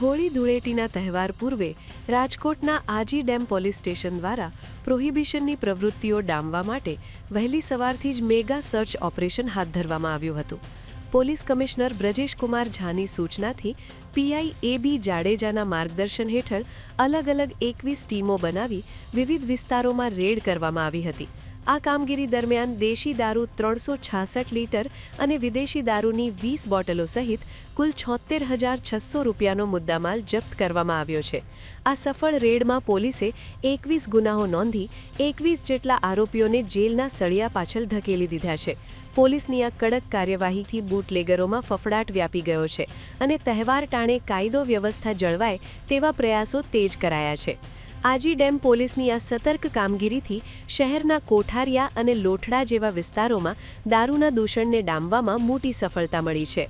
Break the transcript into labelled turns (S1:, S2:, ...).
S1: હોળી ધૂળેટીના તહેવાર પૂર્વે રાજકોટના આજી ડેમ પોલીસ સ્ટેશન દ્વારા પ્રોહિબિશનની પ્રવૃત્તિઓ ડામવા માટે વહેલી સવારથી જ મેગા સર્ચ ઓપરેશન હાથ ધરવામાં આવ્યું હતું. પોલીસ કમિશનર બ્રજેશકુમાર ઝાની સૂચનાથી પીઆઈ એ.બી. જાડેજાના માર્ગદર્શન હેઠળ અલગ અલગ 21 ટીમો બનાવી વિવિધ વિસ્તારોમાં રેડ કરવામાં આવી હતી. આ કામગીરી દરમિયાન દેશી દારૂ 366 લીટર અને વિદેશી દારૂની 20 બોટલો સહિત કુલ 76,600 રૂપિયાનો મુદ્દામાલ જપ્ત કરવામાં આવ્યો છે. આ સફળ રેડમાં પોલીસે 21 ગુનાઓ નોંધી 21 જેટલા આરોપીઓને જેલના સળિયા પાછળ ધકેલી દીધા છે. પોલીસની આ કડક કાર્યવાહીથી બુટલેગરોમાં ફફડાટ વ્યાપી ગયો છે અને તહેવાર ટાણે કાયદો વ્યવસ્થા જળવાય તેવા પ્રયાસો તેજ કરાયા છે. આજી ડેમ પોલીસની આ સતર્ક કામગીરીથી શહેરના કોઠારિયા અને લોઠડા જેવા વિસ્તારોમાં દારૂના દૂષણને ડામવામાં મોટી સફળતા મળી છે.